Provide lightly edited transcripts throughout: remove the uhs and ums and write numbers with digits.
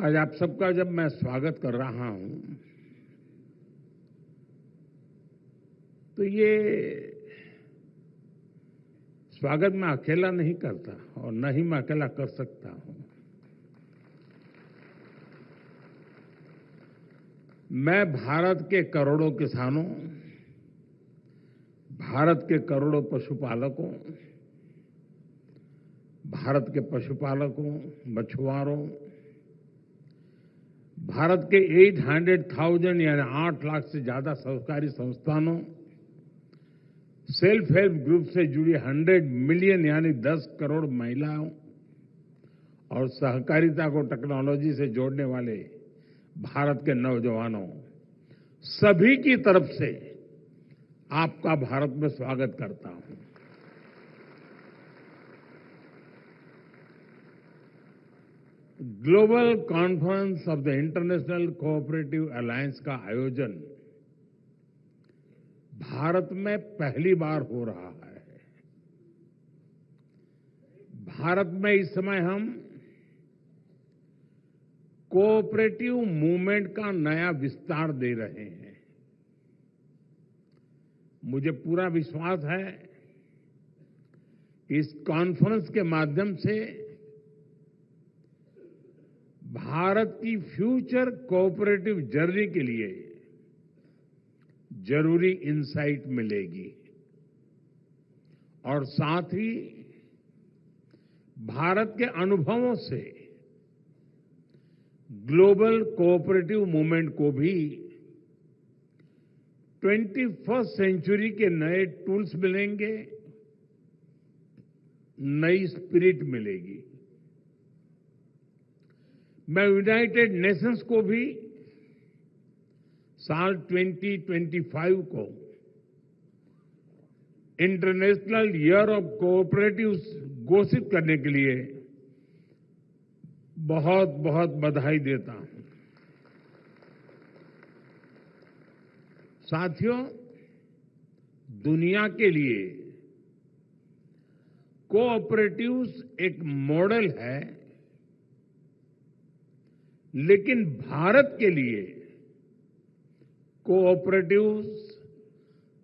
आज आप सबका जब मैं स्वागत कर रहा हूं, तो ये स्वागत मैं अकेला नहीं करता और न ही मैं अकेला कर सकता हूं। मैं भारत के करोड़ों किसानों, भारत के करोड़ों पशुपालकों, भारत के पशुपालकों, मछुआरों, भारत के 800,000 यानी 8 लाख से ज्यादा सहकारी संस्थानों, सेल्फ हेल्प ग्रुप से जुड़ी 100 मिलियन यानी 10 करोड़ महिलाओं और सहकारिता को टेक्नोलॉजी से जोड़ने वाले भारत के नौजवानों, सभी की तरफ से आपका भारत में स्वागत करता हूं। Global conference of the international cooperative alliance का आयोजन भारत में पहली बार हो रहा है। भारत में इस समय हम कोऑपरेटिव मूवमेंट का नया विस्तार दे रहे हैं। मुझे पूरा विश्वास है कि इस कॉन्फ्रेंस के माध्यम से भारत की फ्यूचर कोऑपरेटिव जर्नी के लिए जरूरी इंसाइट मिलेगी और साथ ही भारत के अनुभवों से ग्लोबल कोऑपरेटिव मूवमेंट को भी 21st सेंचुरी के नए टूल्स मिलेंगे, नई स्पिरिट मिलेगी। मैं यूनाइटेड नेशंस को भी साल 2025 को इंटरनेशनल ईयर ऑफ कोऑपरेटिव घोषित करने के लिए बहुत बहुत बधाई देता हूं। साथियों, दुनिया के लिए कोऑपरेटिव्स एक मॉडल है, लेकिन भारत के लिए कोऑपरेटिव्स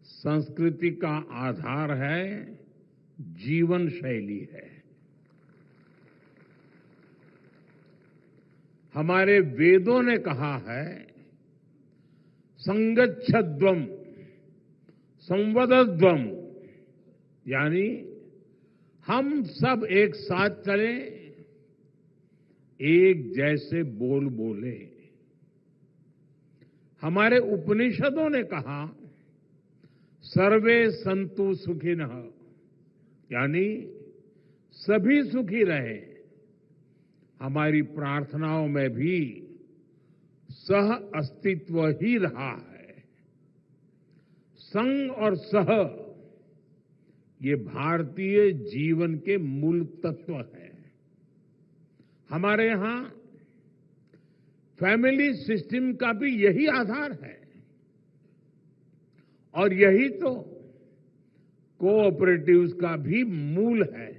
संस्कृति का आधार है, जीवन शैली है। हमारे वेदों ने कहा है, संगच्छध्वम संवदध्वम, यानी हम सब एक साथ चलें, एक जैसे बोल बोले। हमारे उपनिषदों ने कहा, सर्वे संतु सुखिनः, यानी सभी सुखी रहे। हमारी प्रार्थनाओं में भी सह अस्तित्व ही रहा है। संग और सह, ये भारतीय जीवन के मूल तत्व हैं। हमारे यहां फैमिली सिस्टम का भी यही आधार है और यही तो कोऑपरेटिव्स का भी मूल है।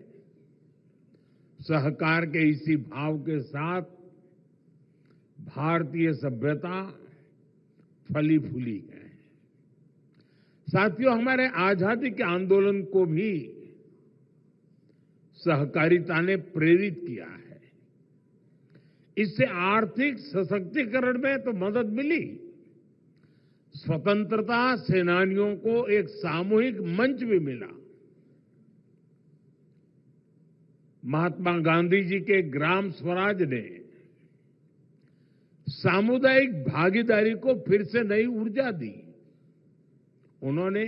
सहकार के इसी भाव के साथ भारतीय सभ्यता फली फूली है। साथियों, हमारे आजादी के आंदोलन को भी सहकारिता ने प्रेरित किया है। इससे आर्थिक सशक्तिकरण में तो मदद मिली, स्वतंत्रता सेनानियों को एक सामूहिक मंच भी मिला। महात्मा गांधी जी के ग्राम स्वराज ने सामुदायिक भागीदारी को फिर से नई ऊर्जा दी। उन्होंने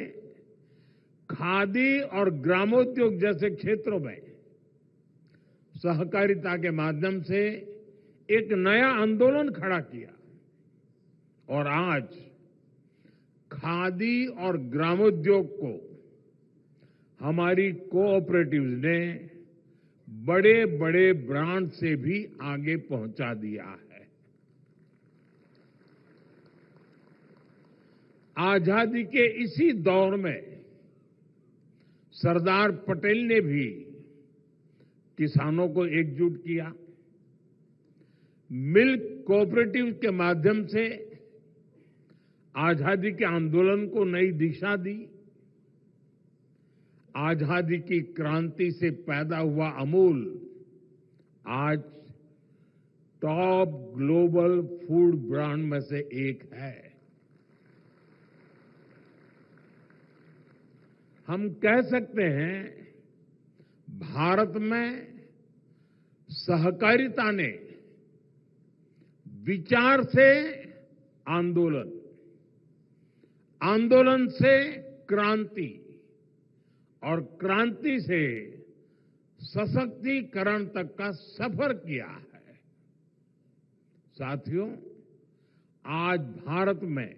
खादी और ग्रामोद्योग जैसे क्षेत्रों में सहकारिता के माध्यम से एक नया आंदोलन खड़ा किया और आज खादी और ग्रामोद्योग को हमारी कोऑपरेटिव्स ने बड़े बड़े ब्रांड से भी आगे पहुंचा दिया है। आजादी के इसी दौर में सरदार पटेल ने भी किसानों को एकजुट किया। मिल्क कोऑपरेटिव के माध्यम से आजादी के आंदोलन को नई दिशा दी। आजादी की क्रांति से पैदा हुआ अमूल आज टॉप ग्लोबल फूड ब्रांड में से एक है। हम कह सकते हैं भारत में सहकारिता ने विचार से आंदोलन, आंदोलन से क्रांति और क्रांति से सशक्तिकरण तक का सफर किया है। साथियों, आज भारत में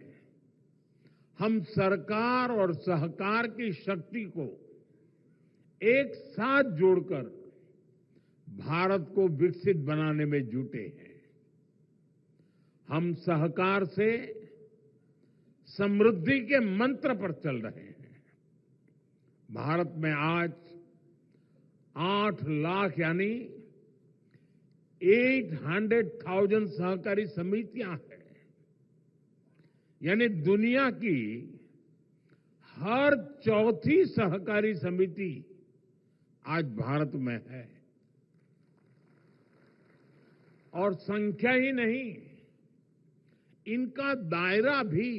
हम सरकार और सहकार की शक्ति को एक साथ जोड़कर भारत को विकसित बनाने में जुटे हैं। हम सहकार से समृद्धि के मंत्र पर चल रहे हैं। भारत में आज 8 लाख यानी 800,000 सहकारी समितियां हैं। यानी दुनिया की हर चौथी सहकारी समिति आज भारत में है। और संख्या ही नहीं, इनका दायरा भी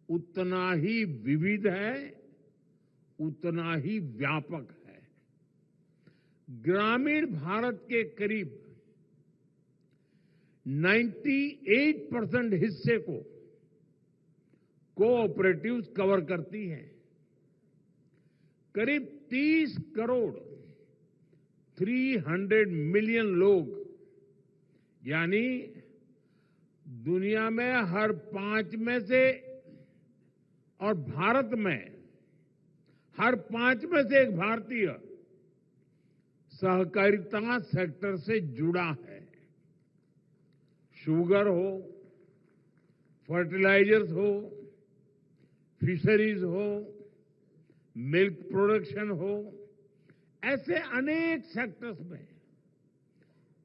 उतना ही विविध है, उतना ही व्यापक है। ग्रामीण भारत के करीब 98% हिस्से को कोऑपरेटिव्स कवर करती हैं। करीब 30 करोड़ 300 मिलियन लोग यानी दुनिया में हर 5 में से और भारत में हर 5 में से एक भारतीय सहकारिता सेक्टर से जुड़ा है। शुगर हो, फर्टिलाइजर्स हो, फिशरीज हो, मिल्क प्रोडक्शन हो, ऐसे अनेक सेक्टर्स में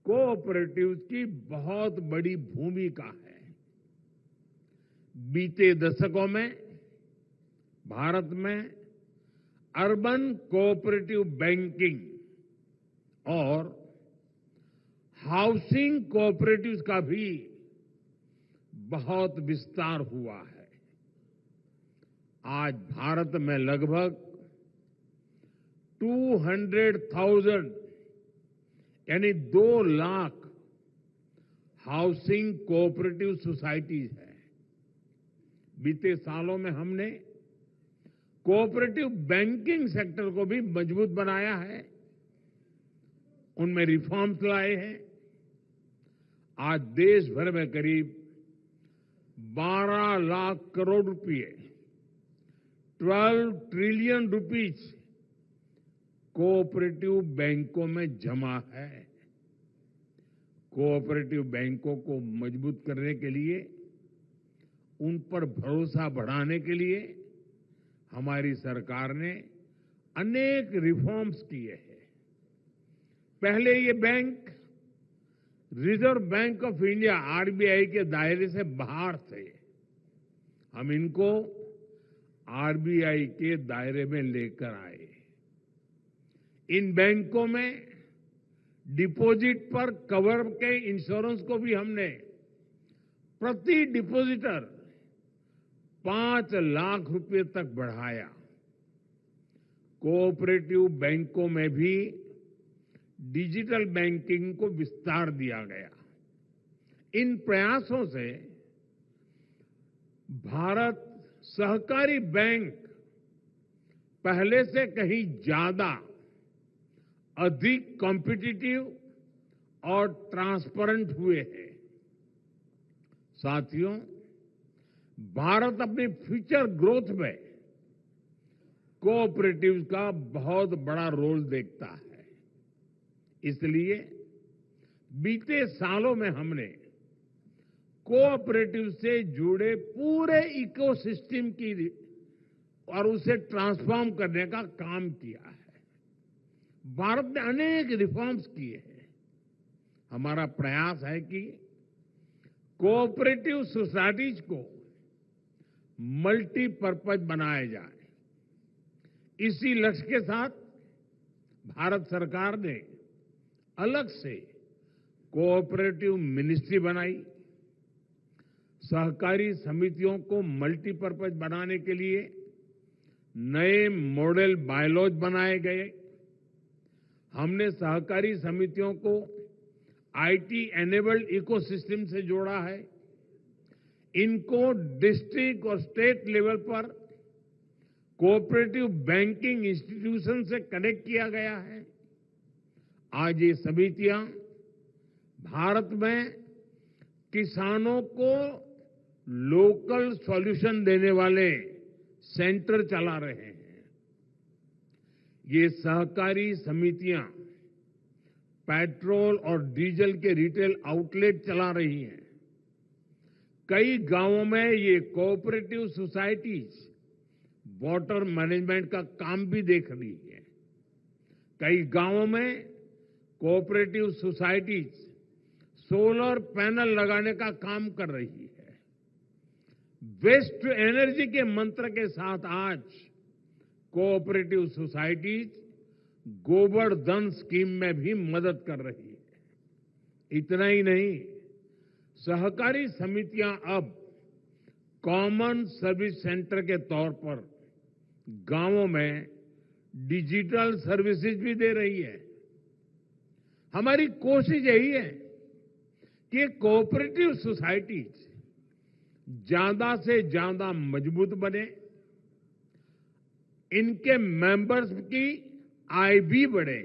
कोऑपरेटिव्स की बहुत बड़ी भूमिका है। बीते दशकों में भारत में अर्बन कोऑपरेटिव बैंकिंग और हाउसिंग कोऑपरेटिव्स का भी बहुत विस्तार हुआ है। आज भारत में लगभग 200,000 यानी 2 लाख हाउसिंग कोऑपरेटिव सोसाइटीज है। बीते सालों में हमने कोऑपरेटिव बैंकिंग सेक्टर को भी मजबूत बनाया है, उनमें रिफॉर्म्स लाए हैं। आज देश भर में करीब 12 लाख करोड़ रुपए 12 ट्रिलियन रुपीज कोऑपरेटिव बैंकों में जमा है। कोऑपरेटिव बैंकों को मजबूत करने के लिए, उन पर भरोसा बढ़ाने के लिए हमारी सरकार ने अनेक रिफॉर्म्स किए हैं। पहले ये bank reserve bank of India RBI के दायरे से बाहर थे। हम इनको आरबीआई के दायरे में लेकर आए। इन बैंकों में डिपॉजिट पर कवर के इंश्योरेंस को भी हमने प्रति डिपॉजिटर 5 लाख रुपए तक बढ़ाया। कोऑपरेटिव बैंकों में भी डिजिटल बैंकिंग को विस्तार दिया गया। इन प्रयासों से भारत सहकारी बैंक पहले से कहीं ज्यादा अधिक कॉम्पिटिटिव और ट्रांसपेरेंट हुए हैं। साथियों, भारत अपनी फ्यूचर ग्रोथ में कोऑपरेटिव्स का बहुत बड़ा रोल देखता है। इसलिए बीते सालों में हमने कोऑपरेटिव से जुड़े पूरे इकोसिस्टम की और उसे ट्रांसफॉर्म करने का काम किया है। भारत ने अनेक रिफॉर्म्स किए हैं। हमारा प्रयास है कि कोऑपरेटिव सोसाइटीज को मल्टीपर्पज बनाया जाए। इसी लक्ष्य के साथ भारत सरकार ने अलग से कोऑपरेटिव मिनिस्ट्री बनाई। सहकारी समितियों को मल्टीपर्पज बनाने के लिए नए मॉडल बायलॉज बनाए गए। हमने सहकारी समितियों को आईटी एनेबल्ड इकोसिस्टम से जोड़ा है। इनको डिस्ट्रिक्ट और स्टेट लेवल पर कोऑपरेटिव बैंकिंग इंस्टीट्यूशन से कनेक्ट किया गया है। आज ये समितियां भारत में किसानों को लोकल सॉल्यूशन देने वाले सेंटर चला रहे हैं। ये सहकारी समितियां पेट्रोल और डीजल के रिटेल आउटलेट चला रही हैं। कई गांवों में ये कोऑपरेटिव सोसाइटीज वाटर मैनेजमेंट का काम भी देख रही है। कई गांवों में कोऑपरेटिव सोसाइटीज सोलर पैनल लगाने का काम कर रही है। वेस्ट टू एनर्जी के मंत्र के साथ आज कोऑपरेटिव सोसाइटीज गोबर धन स्कीम में भी मदद कर रही है। इतना ही नहीं, सहकारी समितियां अब कॉमन सर्विस सेंटर के तौर पर गांवों में डिजिटल सर्विसेज भी दे रही है। हमारी कोशिश यही है कि कोऑपरेटिव सोसाइटीज ज्यादा से ज्यादा मजबूत बने, इनके मेंबर्स की आय भी बढ़े।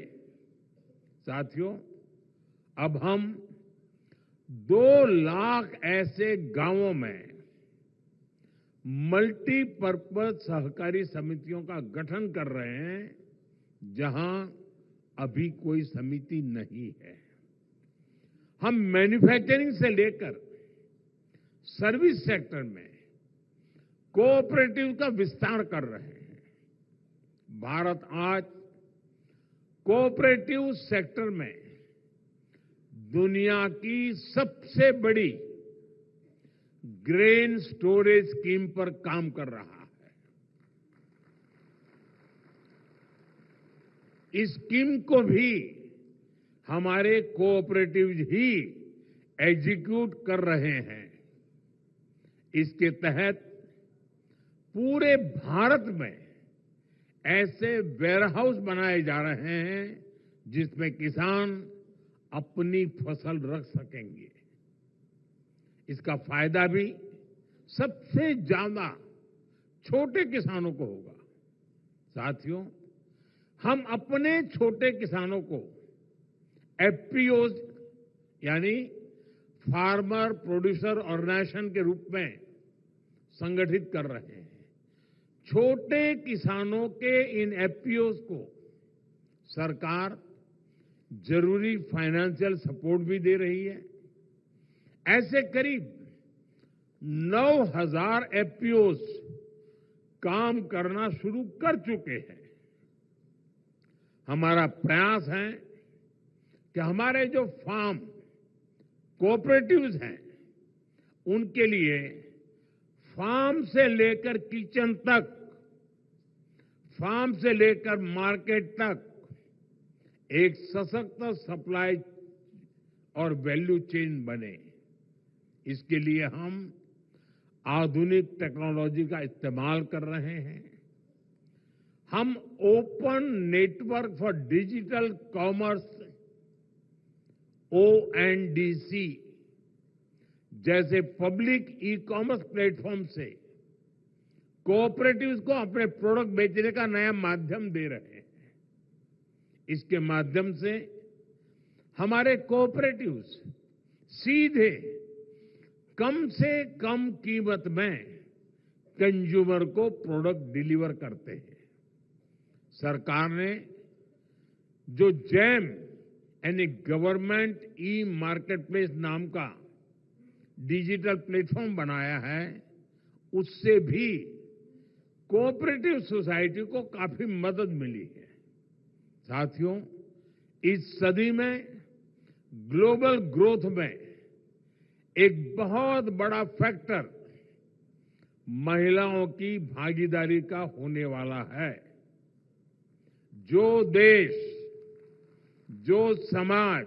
साथियों, अब हम 2 लाख ऐसे गांवों में मल्टीपर्पज सहकारी समितियों का गठन कर रहे हैं जहां अभी कोई समिति नहीं है। हम मैन्युफैक्चरिंग से लेकर सर्विस सेक्टर में कोऑपरेटिव का विस्तार कर रहे हैं। भारत आज कोऑपरेटिव सेक्टर में दुनिया की सबसे बड़ी ग्रेन स्टोरेज स्कीम पर काम कर रहा है। इस स्कीम को भी हमारे कोऑपरेटिव्स ही एग्जीक्यूट कर रहे हैं। इसके तहत पूरे भारत में ऐसे वेयरहाउस बनाए जा रहे हैं जिसमें किसान अपनी फसल रख सकेंगे। इसका फायदा भी सबसे ज्यादा छोटे किसानों को होगा। साथियों, हम अपने छोटे किसानों को एफपीओज यानी फार्मर प्रोड्यूसर ऑर्गेनाइजेशन के रूप में संगठित कर रहे हैं। छोटे किसानों के इन एफपीओज को सरकार जरूरी फाइनेंशियल सपोर्ट भी दे रही है। ऐसे करीब 9,000 एफपीओज काम करना शुरू कर चुके हैं। हमारा प्रयास है कि हमारे जो फार्म कोऑपरेटिव्स हैं उनके लिए फार्म से लेकर किचन तक, फार्म से लेकर मार्केट तक एक सशक्त सप्लाई और वैल्यू चेन बने। इसके लिए हम आधुनिक टेक्नोलॉजी का इस्तेमाल कर रहे हैं। हम open network for digital commerce ONDC जैसे पब्लिक ई कॉमर्स प्लेटफॉर्म से कोऑपरेटिव्स को अपने प्रोडक्ट बेचने का नया माध्यम दे रहे हैं। इसके माध्यम से हमारे कोऑपरेटिव्स सीधे कम से कम कीमत में कंज्यूमर को प्रोडक्ट डिलीवर करते हैं। सरकार ने जो जैम यानी गवर्नमेंट ई मार्केट प्लेस नाम का डिजिटल प्लेटफॉर्म बनाया है, उससे भी कोऑपरेटिव सोसाइटी को काफी मदद मिली है। साथियों, इस सदी में ग्लोबल ग्रोथ में एक बहुत बड़ा फैक्टर महिलाओं की भागीदारी का होने वाला है। जो देश, जो समाज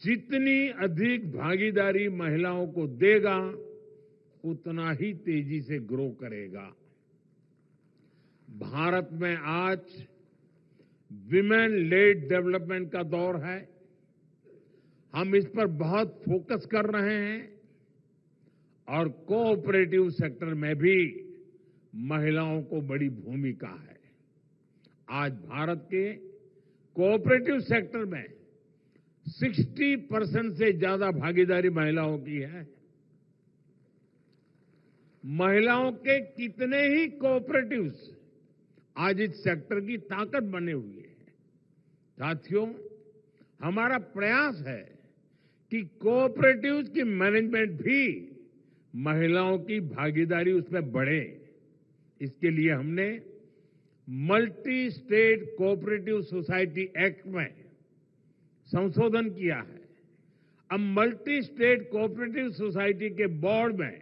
जितनी अधिक भागीदारी महिलाओं को देगा, उतना ही तेजी से ग्रो करेगा। भारत में आज विमेन लेड डेवलपमेंट का दौर है। हम इस पर बहुत फोकस कर रहे हैं और कोऑपरेटिव सेक्टर में भी महिलाओं को बड़ी भूमिका है। आज भारत के कोऑपरेटिव सेक्टर में 60% से ज्यादा भागीदारी महिलाओं की है। महिलाओं के कितने ही कोऑपरेटिव्स आज इस सेक्टर की ताकत बने हुए हैं। साथियों, हमारा प्रयास है कि कोऑपरेटिव्स की मैनेजमेंट भी महिलाओं की भागीदारी उसमें बढ़े। इसके लिए हमने multi state cooperative society act में संशोधन किया है। अब मल्टी स्टेट कोऑपरेटिव सोसाइटी के बोर्ड में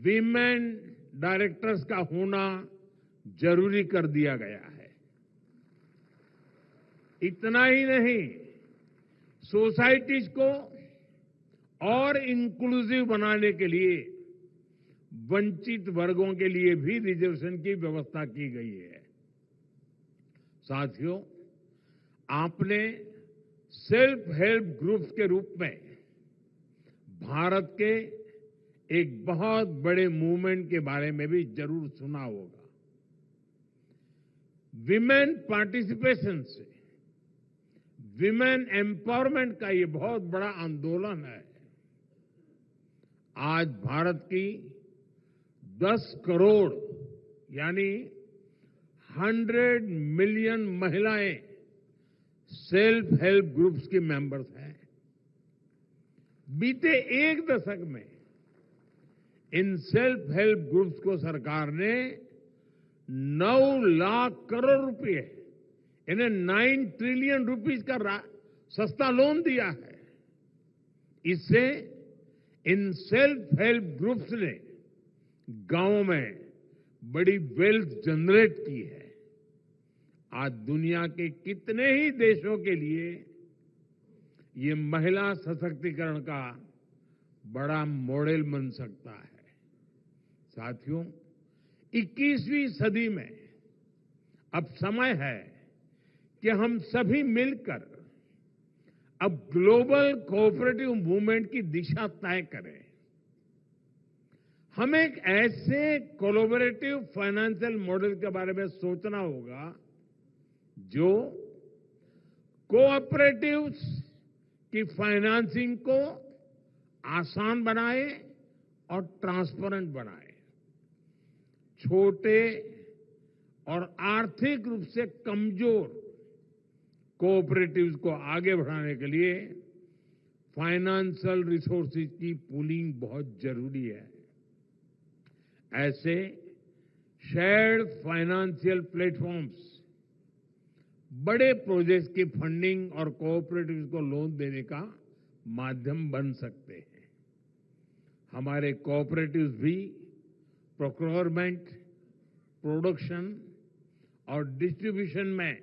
वीमेन डायरेक्टर्स का होना जरूरी कर दिया गया है। इतना ही नहीं, सोसाइटीज को और इंक्लूसिव बनाने के लिए वंचित वर्गों के लिए भी रिजर्वेशन की व्यवस्था की गई है। साथियों, आपने सेल्फ हेल्प ग्रुप्स के रूप में भारत के एक बहुत बड़े मूवमेंट के बारे में भी जरूर सुना होगा। विमेन पार्टिसिपेशन से विमेन एम्पावरमेंट का ये बहुत बड़ा आंदोलन है। आज भारत की 10 करोड़ यानी 100 मिलियन महिलाएं सेल्फ हेल्प ग्रुप्स की मेंबर्स हैं। बीते एक दशक में इन सेल्फ हेल्प ग्रुप्स को सरकार ने 9 लाख करोड़ रुपए, इन्हें 9 ट्रिलियन रुपीस का सस्ता लोन दिया है। इससे इन सेल्फ हेल्प ग्रुप्स ने गांवों में बड़ी वेल्थ जनरेट की है। आज दुनिया के कितने ही देशों के लिए ये महिला सशक्तिकरण का बड़ा मॉडल बन सकता है। साथियों, 21वीं सदी में अब समय है कि हम सभी मिलकर अब ग्लोबल कोऑपरेटिव मूवमेंट की दिशा तय करें। हमें एक ऐसे कोलैबोरेटिव फाइनेंशियल मॉडल के बारे में सोचना होगा जो कोऑपरेटिव्स की फाइनेंसिंग को आसान बनाए और ट्रांसपेरेंट बनाए। छोटे और आर्थिक रूप से कमजोर कोऑपरेटिव्स को आगे बढ़ाने के लिए फाइनेंशियल रिसोर्सेज की पूलिंग बहुत जरूरी है। ऐसे शेयर्ड फाइनेंशियल प्लेटफॉर्म्स बड़े प्रोजेक्ट्स की फंडिंग और कोऑपरेटिव्स को लोन देने का माध्यम बन सकते हैं। हमारे कोऑपरेटिव्स भी प्रोक्योरमेंट, प्रोडक्शन और डिस्ट्रीब्यूशन में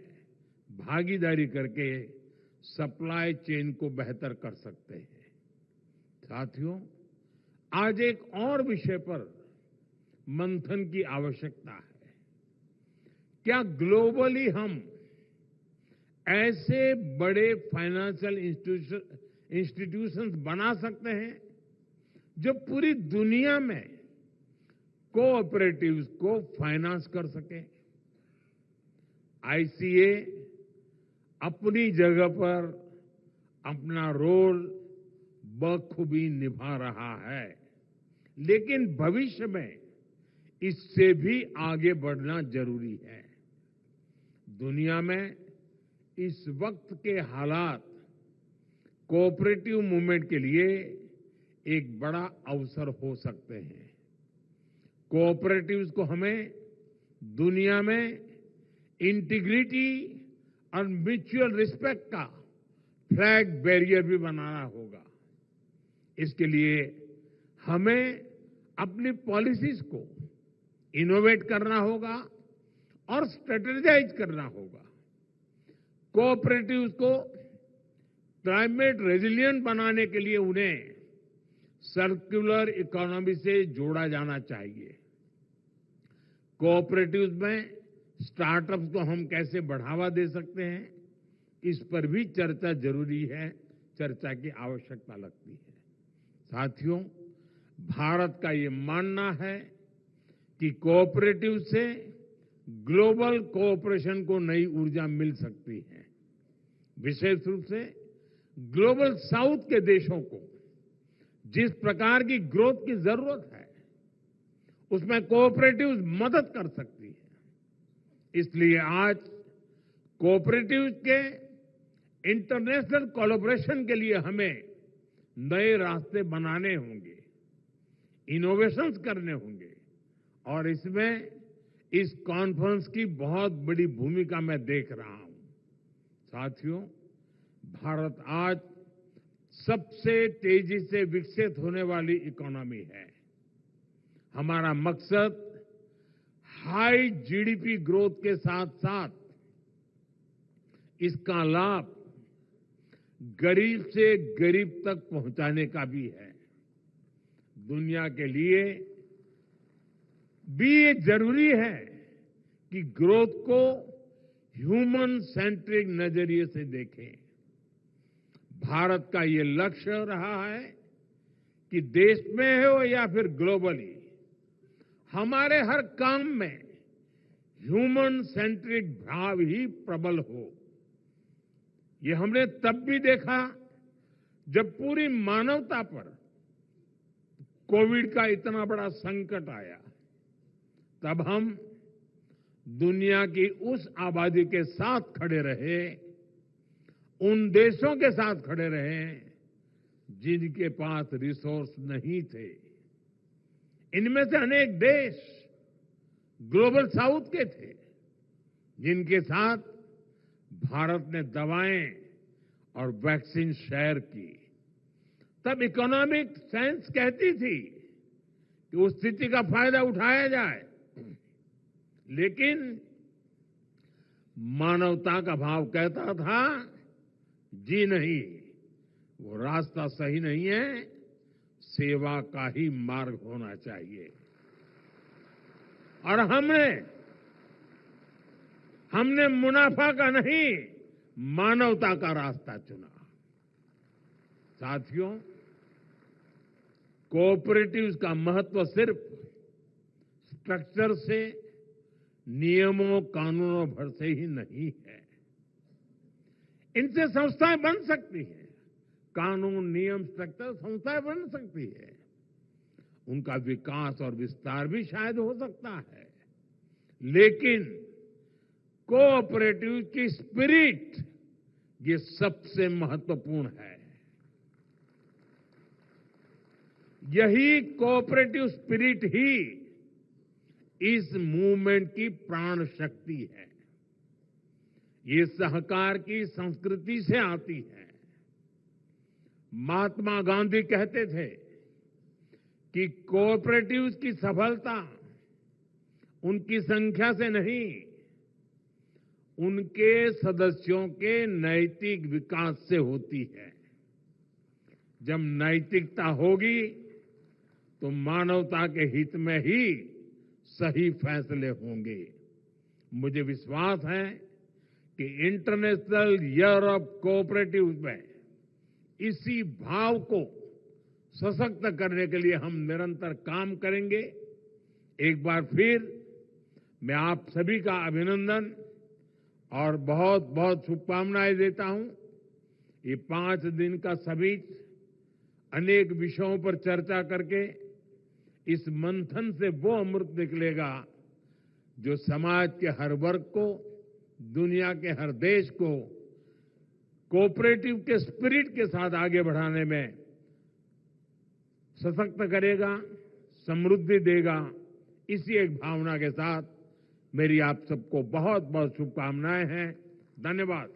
भागीदारी करके सप्लाई चेन को बेहतर कर सकते हैं। साथियों, आज एक और विषय पर मंथन की आवश्यकता है। क्या ग्लोबली हम ऐसे बड़े फाइनेंशियल इंस्टीट्यूशंस बना सकते हैं जो पूरी दुनिया में कोऑपरेटिव्स को फाइनेंस कर सके? आईसीए अपनी जगह पर अपना रोल बखूबी निभा रहा है, लेकिन भविष्य में इससे भी आगे बढ़ना जरूरी है। दुनिया में इस वक्त के हालात कोऑपरेटिव मूवमेंट के लिए एक बड़ा अवसर हो सकते हैं। कोऑपरेटिव्स को हमें दुनिया में इंटीग्रिटी और म्यूचुअल रिस्पेक्ट का फ्लैग बैरियर भी बनाना होगा। इसके लिए हमें अपनी पॉलिसीज को इनोवेट करना होगा और स्ट्रेटेजाइज करना होगा। कोऑपरेटिव्स को क्लाइमेट रेजिलिएंट बनाने के लिए उन्हें सर्कुलर इकोनॉमी से जोड़ा जाना चाहिए। कोऑपरेटिव्स में स्टार्टअप्स को हम कैसे बढ़ावा दे सकते हैं, इस पर भी चर्चा जरूरी है, चर्चा की आवश्यकता लगती है। साथियों, भारत का ये मानना है कि कोऑपरेटिव से ग्लोबल कोऑपरेशन को नई ऊर्जा मिल सकती है। विशेष रूप से ग्लोबल साउथ के देशों को जिस प्रकार की ग्रोथ की जरूरत है, उसमें कोऑपरेटिव्स मदद कर सकती है। इसलिए आज कोऑपरेटिव्स के इंटरनेशनल कोलैबोरेशन के लिए हमें नए रास्ते बनाने होंगे, इनोवेशंस करने होंगे और इसमें इस कॉन्फ्रेंस की बहुत बड़ी भूमिका मैं देख रहा हूं। साथियों, भारत आज सबसे तेजी से विकसित होने वाली इकोनॉमी है। हमारा मकसद हाई जीडीपी ग्रोथ के साथ साथ इसका लाभ गरीब से गरीब तक पहुंचाने का भी है। दुनिया के लिए भी ये जरूरी है कि ग्रोथ को ह्यूमन सेंट्रिक नजरिए से देखें। भारत का ये लक्ष्य रहा है कि देश में हो या फिर ग्लोबली, हमारे हर काम में ह्यूमन सेंट्रिक भाव ही प्रबल हो। ये हमने तब भी देखा जब पूरी मानवता पर कोविड का इतना बड़ा संकट आया। तब हम दुनिया की उस आबादी के साथ खड़े रहे, उन देशों के साथ खड़े रहे जिनके पास रिसोर्स नहीं थे। इनमें से अनेक देश ग्लोबल साउथ के थे, जिनके साथ भारत ने दवाएं और वैक्सीन शेयर की। तब इकोनॉमिक साइंस कहती थी कि उस स्थिति का फायदा उठाया जाए, लेकिन मानवता का भाव कहता था, जी नहीं, वो रास्ता सही नहीं है, सेवा का ही मार्ग होना चाहिए। और हमने मुनाफा का नहीं, मानवता का रास्ता चुना। साथियों, कोऑपरेटिव्स का महत्व सिर्फ स्ट्रक्चर से, नियमों कानूनों भर से ही नहीं है। इनसे संस्थाएं बन सकती हैं, कानून, नियम, स्ट्रक्चर, संस्थाएं बन सकती है। उनका विकास और विस्तार भी शायद हो सकता है, लेकिन कोऑपरेटिव की स्पिरिट ये सबसे महत्वपूर्ण है। यही कोऑपरेटिव स्पिरिट ही इस मूवमेंट की प्राण शक्ति है। ये सहकार की संस्कृति से आती है। महात्मा गांधी कहते थे कि कोऑपरेटिव्स की सफलता उनकी संख्या से नहीं, उनके सदस्यों के नैतिक विकास से होती है। जब नैतिकता होगी तो मानवता के हित में ही सही फैसले होंगे। मुझे विश्वास है कि इंटरनेशनल ईयर ऑफ कोऑपरेटिव में इसी भाव को सशक्त करने के लिए हम निरंतर काम करेंगे। एक बार फिर मैं आप सभी का अभिनंदन और बहुत बहुत शुभकामनाएं देता हूं। ये 5 दिन का समिट अनेक विषयों पर चर्चा करके इस मंथन से वो अमृत निकलेगा जो समाज के हर वर्ग को, दुनिया के हर देश को कोऑपरेटिव के स्पिरिट के साथ आगे बढ़ाने में सशक्त करेगा, समृद्धि देगा। इसी एक भावना के साथ मेरी आप सबको बहुत बहुत शुभकामनाएं हैं। धन्यवाद।